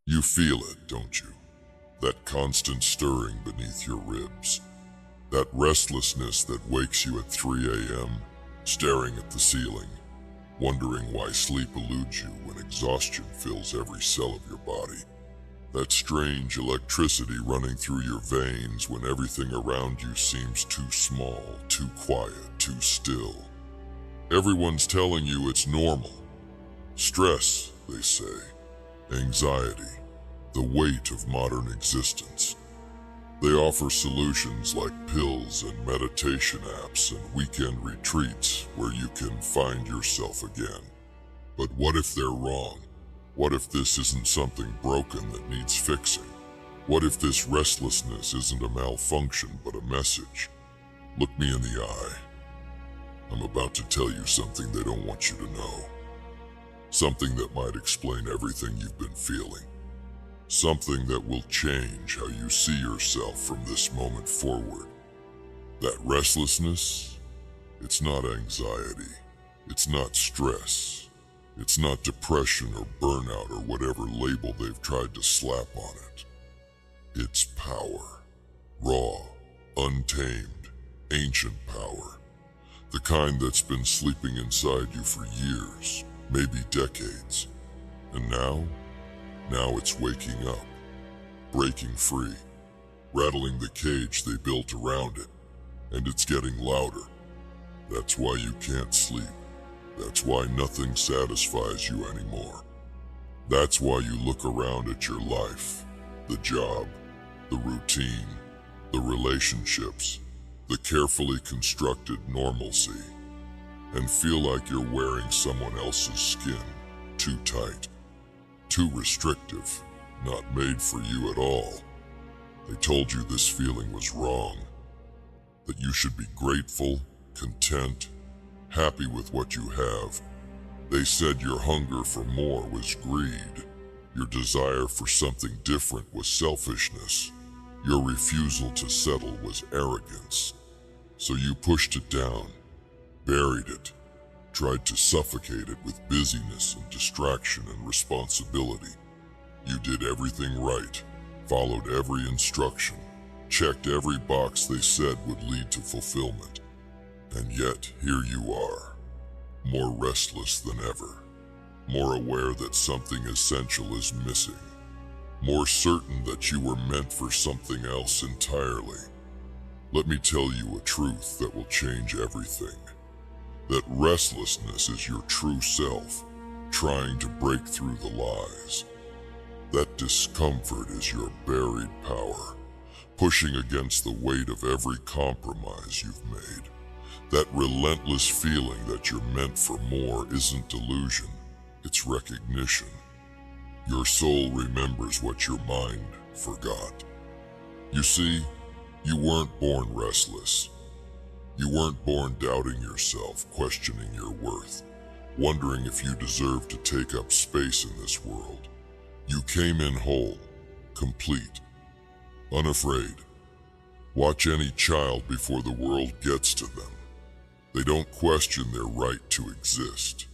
You feel it, don't you? That constant stirring beneath your ribs. That restlessness that wakes you at 3 a.m., staring at the ceiling, wondering why sleep eludes you when exhaustion fills every cell of your body. That strange electricity running through your veins when everything around you seems too small, too quiet, too still. Everyone's telling you it's normal. Stress, they say. Anxiety. The weight of modern existence. They offer solutions like pills and meditation apps and weekend retreats where you can find yourself again. But what if they're wrong? What if this isn't something broken that needs fixing? What if this restlessness isn't a malfunction but a message? Look me in the eye. I'm about to tell you something they don't want you to know. Something that might explain everything you've been feeling. Something that will change how you see yourself from this moment forward. That restlessness, it's not anxiety. It's not stress. It's not depression or burnout or whatever label they've tried to slap on it. It's power. Raw, untamed, ancient power. The kind that's been sleeping inside you for years, maybe decades. And now it's waking up, breaking free, rattling the cage they built around it, and it's getting louder. That's why you can't sleep. That's why nothing satisfies you anymore. That's why you look around at your life, the job, the routine, the relationships, the carefully constructed normalcy, and feel like you're wearing someone else's skin, too tight. Too restrictive, not made for you at all. They told you this feeling was wrong, that you should be grateful, content, happy with what you have. They said your hunger for more was greed, your desire for something different was selfishness, your refusal to settle was arrogance. So you pushed it down, buried it, tried to suffocate it with busyness and distraction and responsibility. You did everything right, followed every instruction, checked every box they said would lead to fulfillment. And yet, here you are, more restless than ever, more aware that something essential is missing, more certain that you were meant for something else entirely. Let me tell you a truth that will change everything. That restlessness is your true self, trying to break through the lies. That discomfort is your buried power, pushing against the weight of every compromise you've made. That relentless feeling that you're meant for more isn't delusion, it's recognition. Your soul remembers what your mind forgot. You see, you weren't born restless. You weren't born doubting yourself, questioning your worth, wondering if you deserve to take up space in this world. You came in whole, complete, unafraid. Watch any child before the world gets to them. They don't question their right to exist.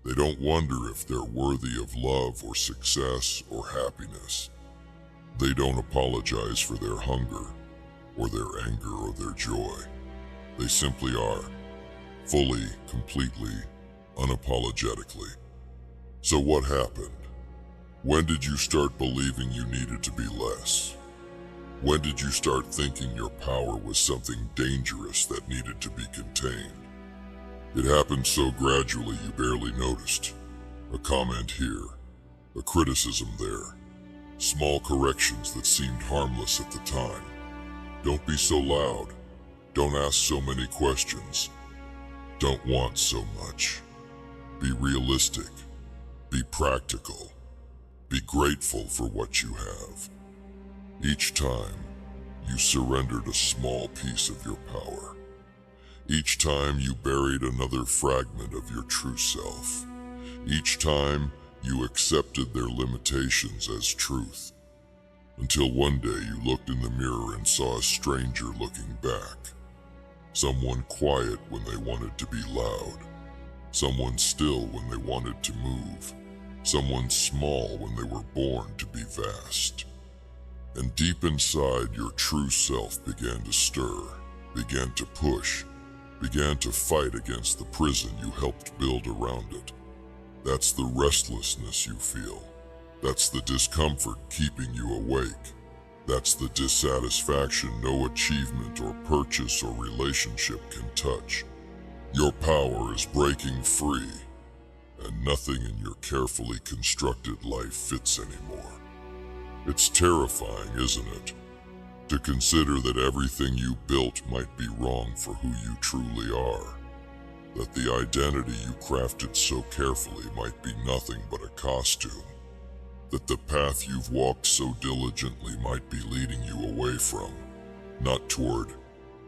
They don't wonder if they're worthy of love or success or happiness. They don't apologize for their hunger or their anger or their joy. They simply are, fully, completely, unapologetically. So what happened? When did you start believing you needed to be less? When did you start thinking your power was something dangerous that needed to be contained? It happened so gradually you barely noticed. A comment here, a criticism there, small corrections that seemed harmless at the time. Don't be so loud. Don't ask so many questions. Don't want so much. Be realistic. Be practical. Be grateful for what you have. Each time, you surrendered a small piece of your power. Each time you buried another fragment of your true self. Each time you accepted their limitations as truth. Until one day you looked in the mirror and saw a stranger looking back. Someone quiet when they wanted to be loud. Someone still when they wanted to move. someone small when they were born to be vast. And deep inside, your true self began to stir, began to push, began to fight against the prison you helped build around it. That's the restlessness you feel. That's the discomfort keeping you awake. That's the dissatisfaction no achievement or purchase or relationship can touch. Your power is breaking free, and nothing in your carefully constructed life fits anymore. It's terrifying, isn't it? To consider that everything you built might be wrong for who you truly are. That the identity you crafted so carefully might be nothing but a costume. That the path you've walked so diligently might be leading you away from, not toward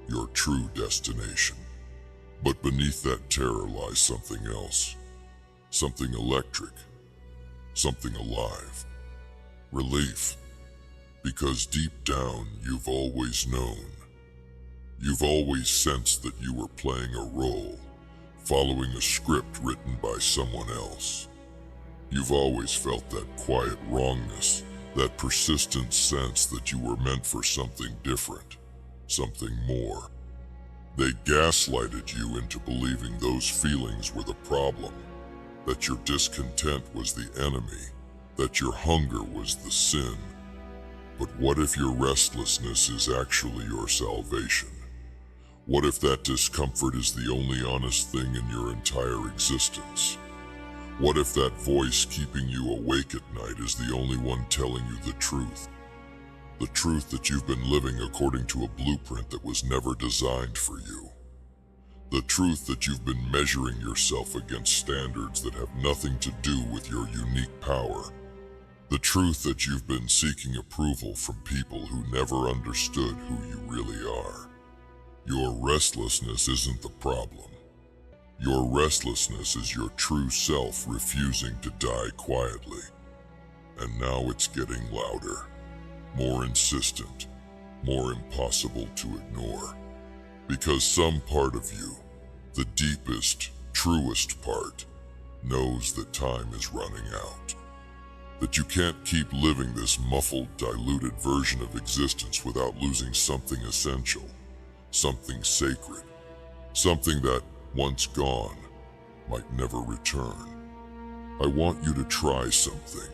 your true destination. But beneath that terror lies something else. Something electric. Something alive. Relief. Because deep down, you've always known. You've always sensed that you were playing a role, following a script written by someone else. You've always felt that quiet wrongness, that persistent sense that you were meant for something different, something more. They gaslighted you into believing those feelings were the problem, that your discontent was the enemy, that your hunger was the sin. But what if your restlessness is actually your salvation? What if that discomfort is the only honest thing in your entire existence? What if that voice keeping you awake at night is the only one telling you the truth? The truth that you've been living according to a blueprint that was never designed for you. The truth that you've been measuring yourself against standards that have nothing to do with your unique power. The truth that you've been seeking approval from people who never understood who you really are. Your restlessness isn't the problem. Your restlessness is your true self refusing to die quietly. And now it's getting louder, more insistent, more impossible to ignore. Because some part of you, the deepest, truest part, knows that time is running out. That you can't keep living this muffled, diluted version of existence without losing something essential, something sacred, something that, once gone, might never return. I want you to try something.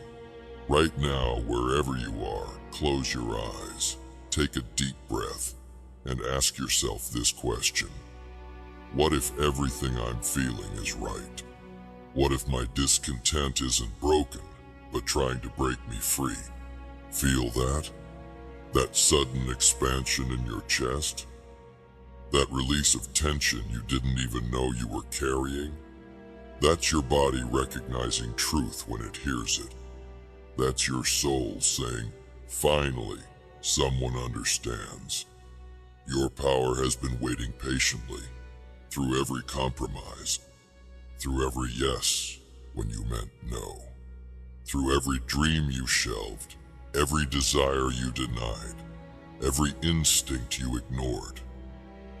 Right now, wherever you are, close your eyes, take a deep breath, and ask yourself this question. What if everything I'm feeling is right? What if my discontent isn't broken, but trying to break me free? Feel that? That sudden expansion in your chest? That release of tension you didn't even know you were carrying? That's your body recognizing truth when it hears it. That's your soul saying, finally, someone understands. Your power has been waiting patiently, through every compromise, through every yes when you meant no, through every dream you shelved, every desire you denied, every instinct you ignored.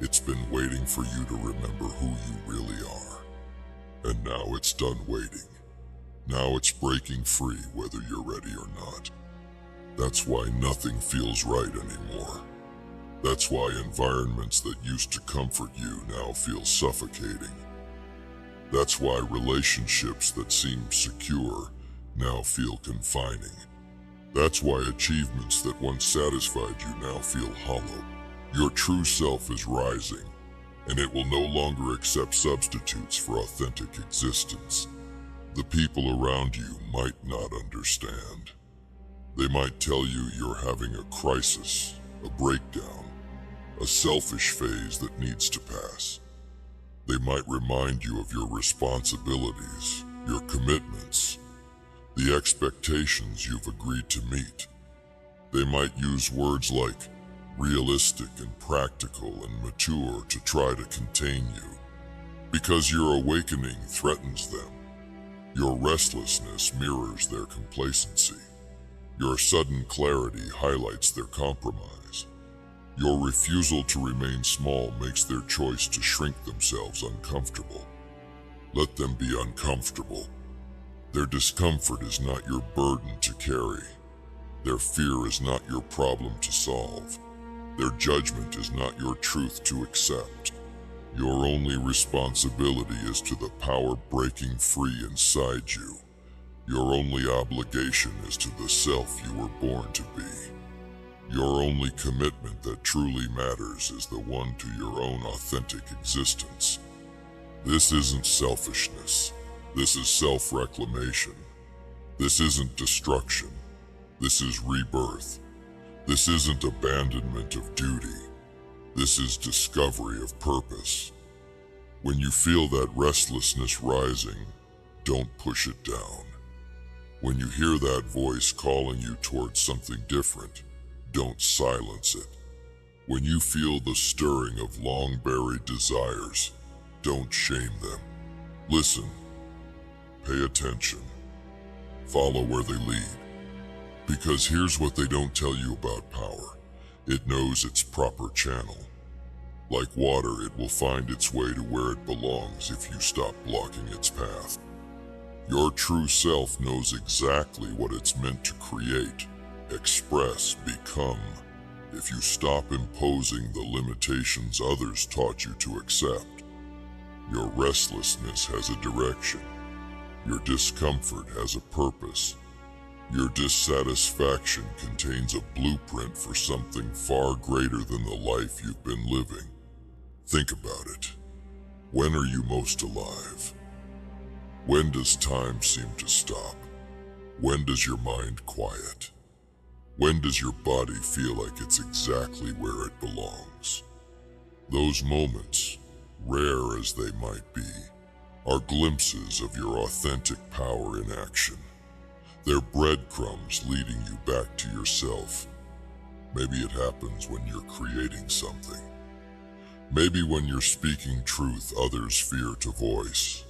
It's been waiting for you to remember who you really are. And now it's done waiting. Now it's breaking free whether you're ready or not. That's why nothing feels right anymore. That's why environments that used to comfort you now feel suffocating. That's why relationships that seemed secure now feel confining. That's why achievements that once satisfied you now feel hollow. Your true self is rising, and it will no longer accept substitutes for authentic existence. The people around you might not understand. They might tell you you're having a crisis, a breakdown, a selfish phase that needs to pass. They might remind you of your responsibilities, your commitments, the expectations you've agreed to meet. They might use words like realistic and practical and mature to try to contain you, because your awakening threatens them. Your restlessness mirrors their complacency. Your sudden clarity highlights their compromise. Your refusal to remain small makes their choice to shrink themselves uncomfortable. Let them be uncomfortable. Their discomfort is not your burden to carry. Their fear is not your problem to solve. Their judgment is not your truth to accept. Your only responsibility is to the power breaking free inside you. Your only obligation is to the self you were born to be. Your only commitment that truly matters is the one to your own authentic existence. This isn't selfishness. This is self-reclamation. This isn't destruction. This is rebirth. This isn't abandonment of duty. This is discovery of purpose. When you feel that restlessness rising, don't push it down. When you hear that voice calling you towards something different, don't silence it. When you feel the stirring of long-buried desires, don't shame them. Listen. Pay attention. Follow where they lead. Because here's what they don't tell you about power. It knows its proper channel. Like water, it will find its way to where it belongs if you stop blocking its path. Your true self knows exactly what it's meant to create, express, become, if you stop imposing the limitations others taught you to accept. Your restlessness has a direction. Your discomfort has a purpose. Your dissatisfaction contains a blueprint for something far greater than the life you've been living. Think about it. When are you most alive? When does time seem to stop? When does your mind quiet? When does your body feel like it's exactly where it belongs? Those moments, rare as they might be, are glimpses of your authentic power in action. They're breadcrumbs leading you back to yourself. Maybe it happens when you're creating something. Maybe when you're speaking truth others fear to voice.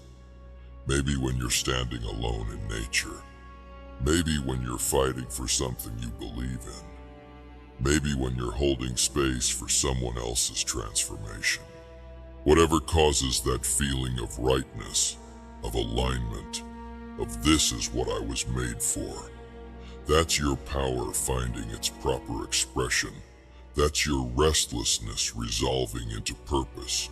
Maybe when you're standing alone in nature. Maybe when you're fighting for something you believe in. Maybe when you're holding space for someone else's transformation. Whatever causes that feeling of rightness, of alignment, of this is what I was made for. That's your power finding its proper expression. That's your restlessness resolving into purpose.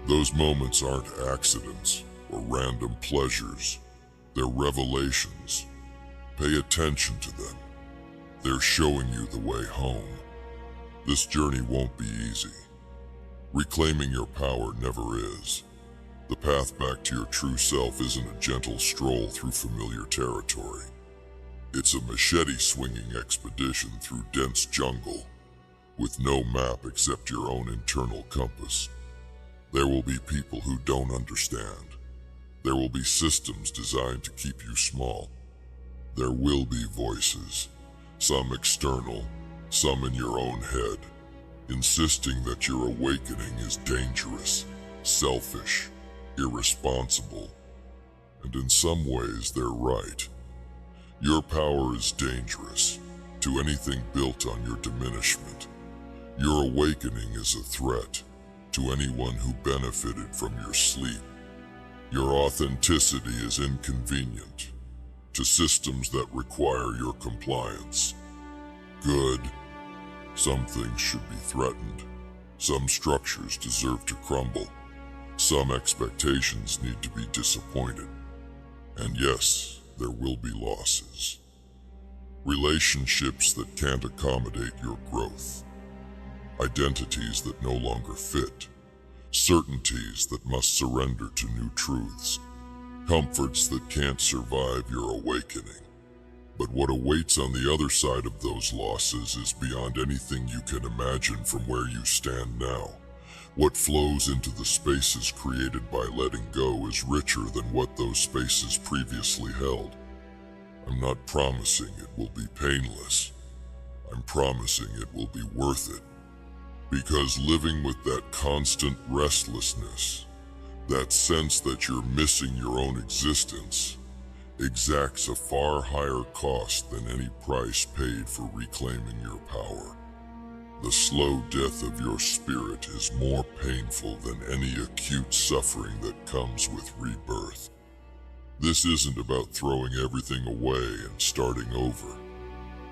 Those moments aren't accidents or random pleasures. They're revelations. Pay attention to them. They're showing you the way home. This journey won't be easy. Reclaiming your power never is. The path back to your true self isn't a gentle stroll through familiar territory. It's a machete-swinging expedition through dense jungle, with no map except your own internal compass. There will be people who don't understand. There will be systems designed to keep you small. There will be voices, some external, some in your own head, insisting that your awakening is dangerous, selfish, irresponsible. And in some ways, they're right. Your power is dangerous to anything built on your diminishment. Your awakening is a threat to anyone who benefited from your sleep. Your authenticity is inconvenient to systems that require your compliance. Good. Some things should be threatened. Some structures deserve to crumble. Some expectations need to be disappointed. And yes, there will be losses. Relationships that can't accommodate your growth. Identities that no longer fit. Certainties that must surrender to new truths. Comforts that can't survive your awakening. But what awaits on the other side of those losses is beyond anything you can imagine from where you stand now. What flows into the spaces created by letting go is richer than what those spaces previously held. I'm not promising it will be painless. I'm promising it will be worth it. Because living with that constant restlessness, that sense that you're missing your own existence, exacts a far higher cost than any price paid for reclaiming your power. The slow death of your spirit is more painful than any acute suffering that comes with rebirth. This isn't about throwing everything away and starting over.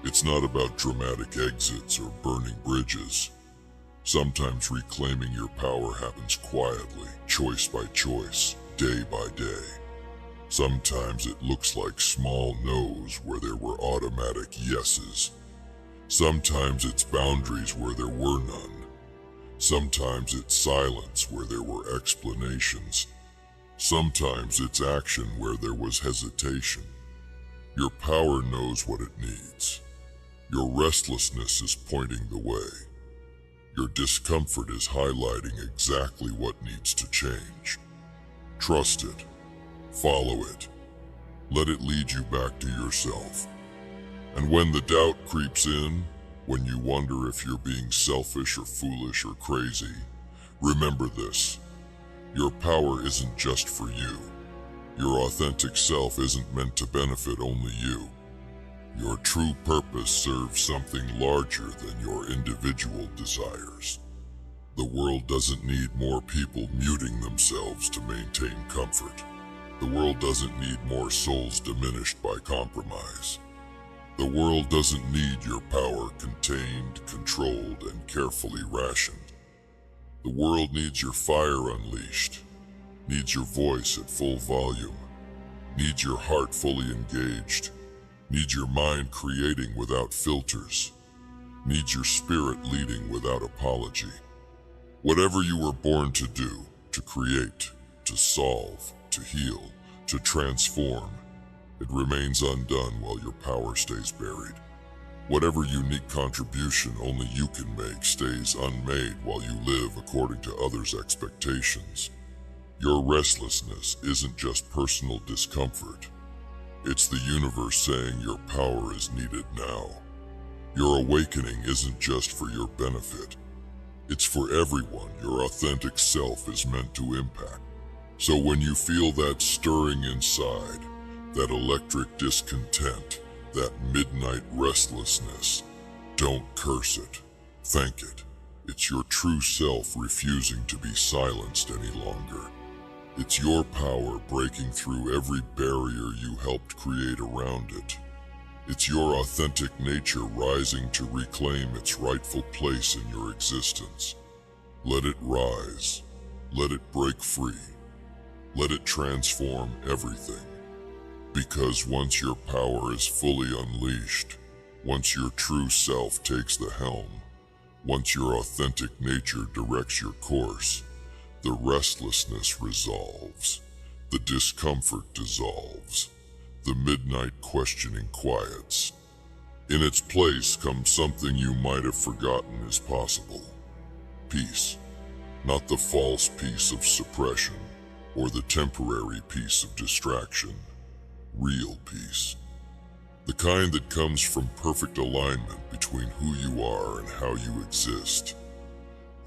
It's not about dramatic exits or burning bridges. Sometimes reclaiming your power happens quietly, choice by choice, day by day. Sometimes it looks like small no's where there were automatic yeses. Sometimes it's boundaries where there were none. Sometimes it's silence where there were explanations. Sometimes it's action where there was hesitation. Your power knows what it needs. Your restlessness is pointing the way. Your discomfort is highlighting exactly what needs to change. Trust it. Follow it. Let it lead you back to yourself. And when the doubt creeps in, when you wonder if you're being selfish or foolish or crazy, remember this. Your power isn't just for you. Your authentic self isn't meant to benefit only you. Your true purpose serves something larger than your individual desires. The world doesn't need more people muting themselves to maintain comfort. The world doesn't need more souls diminished by compromise. The world doesn't need your power contained, controlled, and carefully rationed. The world needs your fire unleashed, needs your voice at full volume, needs your heart fully engaged, needs your mind creating without filters, needs your spirit leading without apology. Whatever you were born to do, to create, to solve, to heal, to transform, it remains undone while your power stays buried. Whatever unique contribution only you can make stays unmade while you live according to others' expectations. Your restlessness isn't just personal discomfort. It's the universe saying your power is needed now. Your awakening isn't just for your benefit. It's for everyone your authentic self is meant to impact. So when you feel that stirring inside, that electric discontent, that midnight restlessness, don't curse it. Thank it. It's your true self refusing to be silenced any longer. It's your power breaking through every barrier you helped create around it. It's your authentic nature rising to reclaim its rightful place in your existence. Let it rise. Let it break free. Let it transform everything. Because once your power is fully unleashed, once your true self takes the helm, once your authentic nature directs your course, the restlessness resolves, the discomfort dissolves, the midnight questioning quiets. In its place comes something you might have forgotten is possible. Peace, not the false peace of suppression or the temporary peace of distraction. Real peace. The kind that comes from perfect alignment between who you are and how you exist.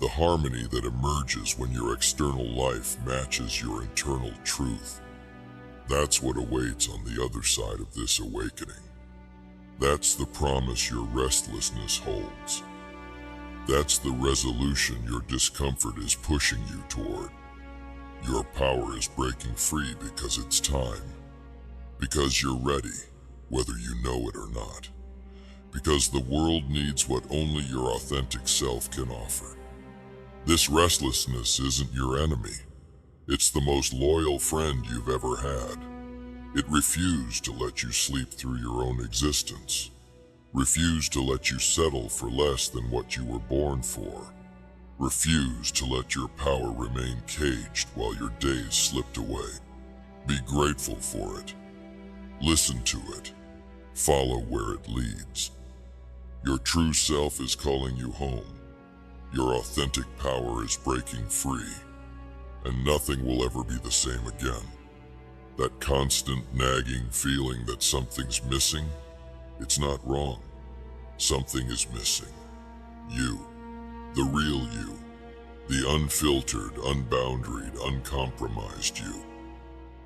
The harmony that emerges when your external life matches your internal truth. That's what awaits on the other side of this awakening. That's the promise your restlessness holds. That's the resolution your discomfort is pushing you toward. Your power is breaking free because it's time. Because you're ready, whether you know it or not. Because the world needs what only your authentic self can offer. This restlessness isn't your enemy. It's the most loyal friend you've ever had. It refused to let you sleep through your own existence. Refused to let you settle for less than what you were born for. Refused to let your power remain caged while your days slipped away. Be grateful for it. Listen to it. Follow where it leads. Your true self is calling you home. Your authentic power is breaking free. And nothing will ever be the same again. That constant nagging feeling that something's missing, it's not wrong. Something is missing. You. The real you. The unfiltered, unboundaried, uncompromised you.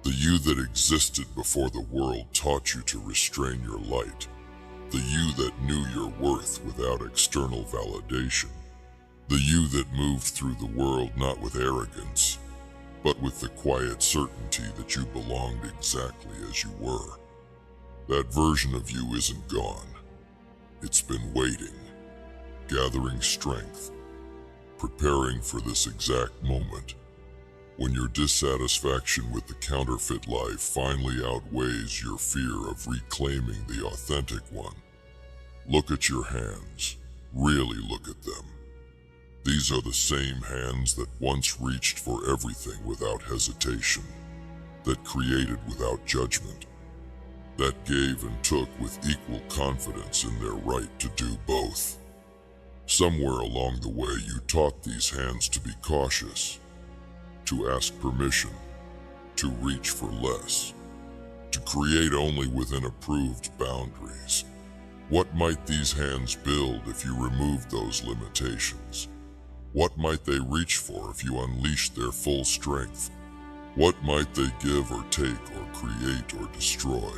The you that existed before the world taught you to restrain your light. The you that knew your worth without external validation. The you that moved through the world not with arrogance, but with the quiet certainty that you belonged exactly as you were. That version of you isn't gone. It's been waiting, gathering strength, preparing for this exact moment, when your dissatisfaction with the counterfeit life finally outweighs your fear of reclaiming the authentic one. Look at your hands. Really look at them. These are the same hands that once reached for everything without hesitation, that created without judgment, that gave and took with equal confidence in their right to do both. Somewhere along the way you taught these hands to be cautious, to ask permission, to reach for less, to create only within approved boundaries. What might these hands build if you removed those limitations? What might they reach for if you unleashed their full strength? What might they give or take or create or destroy,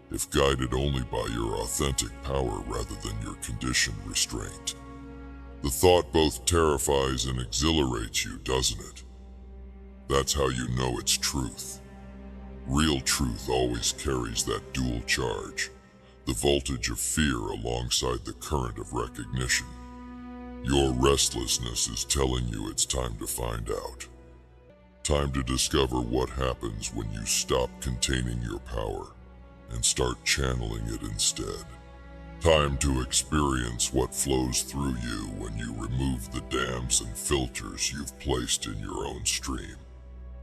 if guided only by your authentic power rather than your conditioned restraint? The thought both terrifies and exhilarates you, doesn't it? That's how you know it's truth. Real truth always carries that dual charge, the voltage of fear alongside the current of recognition. Your restlessness is telling you it's time to find out. Time to discover what happens when you stop containing your power and start channeling it instead. Time to experience what flows through you when you remove the dams and filters you've placed in your own stream.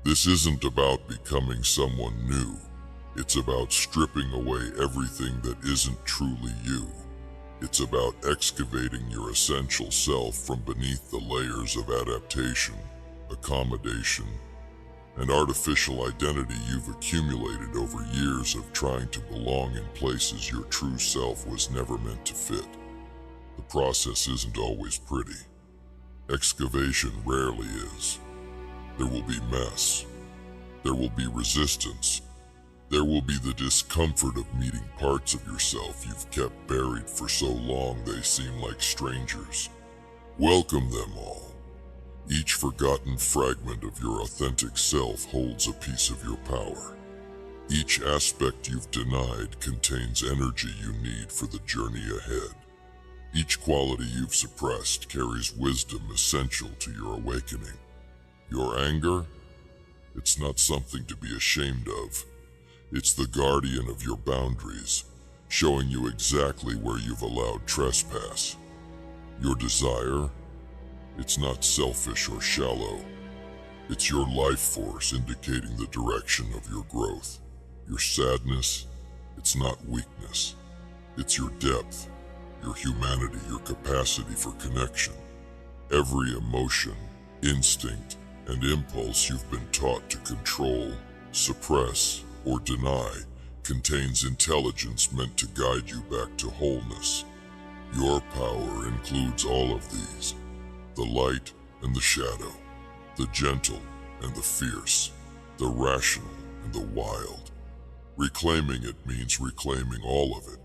This isn't about becoming someone new. It's about stripping away everything that isn't truly you. It's about excavating your essential self from beneath the layers of adaptation, accommodation, and artificial identity you've accumulated over years of trying to belong in places your true self was never meant to fit. The process isn't always pretty. Excavation rarely is. There will be mess. There will be resistance. There will be the discomfort of meeting parts of yourself you've kept buried for so long they seem like strangers. Welcome them all. Each forgotten fragment of your authentic self holds a piece of your power. Each aspect you've denied contains energy you need for the journey ahead. Each quality you've suppressed carries wisdom essential to your awakening. Your anger? It's not something to be ashamed of. It's the guardian of your boundaries, showing you exactly where you've allowed trespass. Your desire? It's not selfish or shallow. It's your life force indicating the direction of your growth. Your sadness? It's not weakness. It's your depth, your humanity, your capacity for connection. Every emotion, instinct, and impulse you've been taught to control, suppress, or deny contains intelligence meant to guide you back to wholeness. Your power includes all of these, the light and the shadow, the gentle and the fierce, the rational and the wild. Reclaiming it means reclaiming all of it.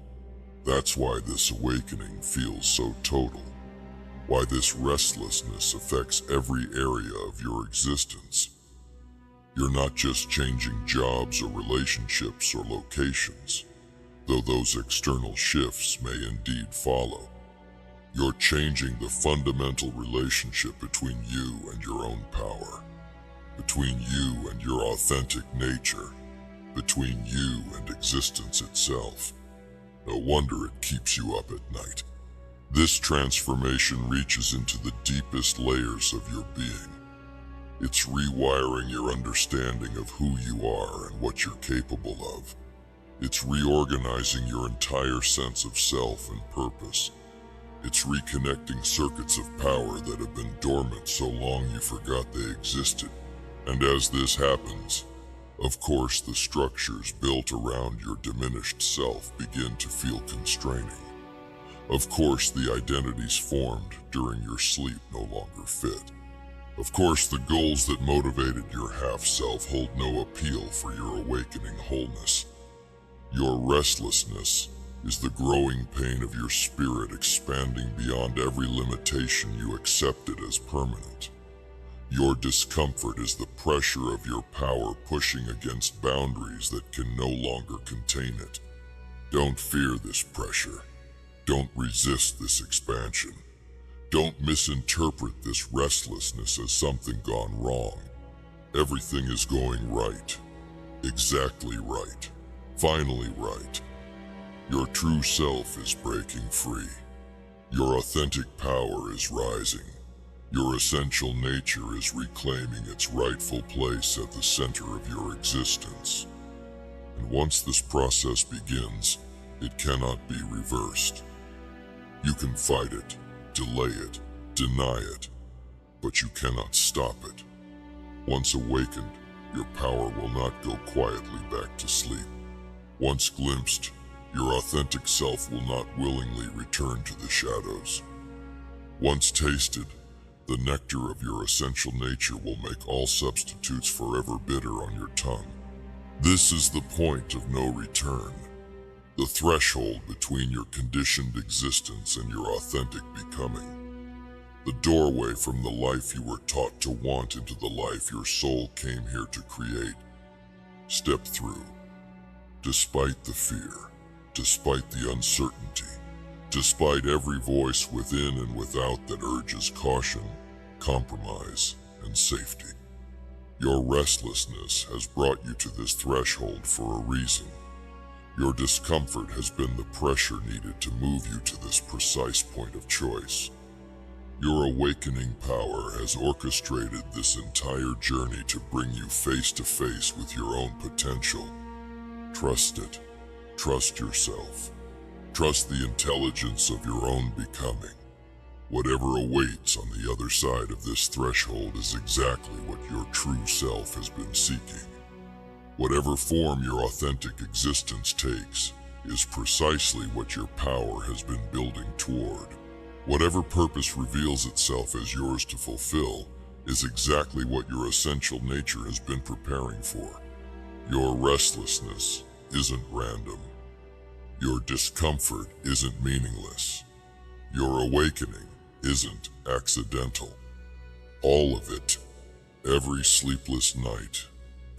That's why this awakening feels so total. Why this restlessness affects every area of your existence. You're not just changing jobs or relationships or locations, though those external shifts may indeed follow. You're changing the fundamental relationship between you and your own power, between you and your authentic nature, between you and existence itself. No wonder it keeps you up at night. This transformation reaches into the deepest layers of your being. It's rewiring your understanding of who you are and what you're capable of. It's reorganizing your entire sense of self and purpose. It's reconnecting circuits of power that have been dormant so long you forgot they existed. And as this happens, of course the structures built around your diminished self begin to feel constraining. Of course the identities formed during your sleep no longer fit. Of course the goals that motivated your half-self hold no appeal for your awakening wholeness. Your restlessness is the growing pain of your spirit expanding beyond every limitation you accepted as permanent. Your discomfort is the pressure of your power pushing against boundaries that can no longer contain it. Don't fear this pressure. Don't resist this expansion. Don't misinterpret this restlessness as something gone wrong. Everything is going right. Exactly right. Finally right. Your true self is breaking free. Your authentic power is rising. Your essential nature is reclaiming its rightful place at the center of your existence. And once this process begins, it cannot be reversed. You can fight it, delay it, deny it, but you cannot stop it. Once awakened, your power will not go quietly back to sleep. Once glimpsed, your authentic self will not willingly return to the shadows. Once tasted, the nectar of your essential nature will make all substitutes forever bitter on your tongue. This is the point of no return, the threshold between your conditioned existence and your authentic becoming. The doorway from the life you were taught to want into the life your soul came here to create. Step through. Despite the fear, despite the uncertainty, despite every voice within and without that urges caution, compromise, and safety. Your restlessness has brought you to this threshold for a reason. Your discomfort has been the pressure needed to move you to this precise point of choice. Your awakening power has orchestrated this entire journey to bring you face to face with your own potential. Trust it. Trust yourself. Trust the intelligence of your own becoming. Whatever awaits on the other side of this threshold is exactly what your true self has been seeking. Whatever form your authentic existence takes is precisely what your power has been building toward. Whatever purpose reveals itself as yours to fulfill is exactly what your essential nature has been preparing for. Your restlessness isn't random. Your discomfort isn't meaningless. Your awakening isn't accidental. All of it, every sleepless night,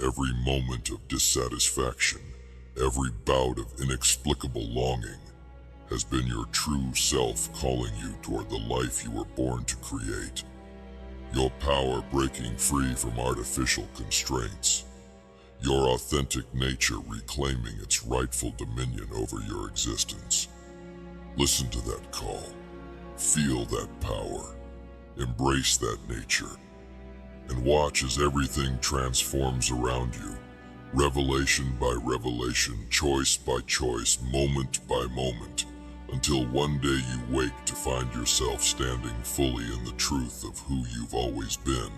every moment of dissatisfaction, every bout of inexplicable longing, has been your true self calling you toward the life you were born to create. Your power breaking free from artificial constraints. Your authentic nature reclaiming its rightful dominion over your existence. Listen to that call. Feel that power. Embrace that nature. And watch as everything transforms around you, revelation by revelation, choice by choice, moment by moment, until one day you wake to find yourself standing fully in the truth of who you've always been.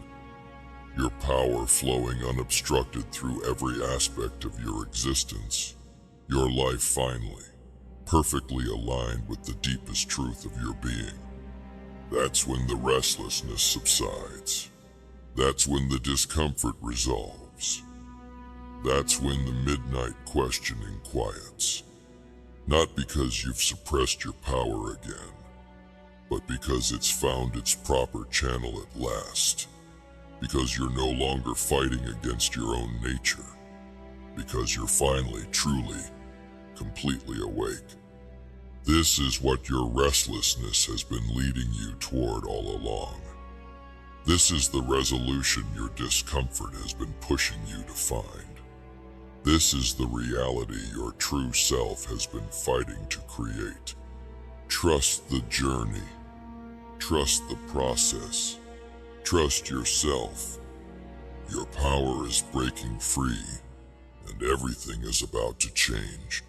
Your power flowing unobstructed through every aspect of your existence. Your life finally, perfectly aligned with the deepest truth of your being. That's when the restlessness subsides. That's when the discomfort resolves. That's when the midnight questioning quiets. Not because you've suppressed your power again, but because it's found its proper channel at last. Because you're no longer fighting against your own nature. Because you're finally, truly, completely awake. This is what your restlessness has been leading you toward all along. This is the resolution your discomfort has been pushing you to find. This is the reality your true self has been fighting to create. Trust the journey. Trust the process. Trust yourself. Your power is breaking free, and everything is about to change.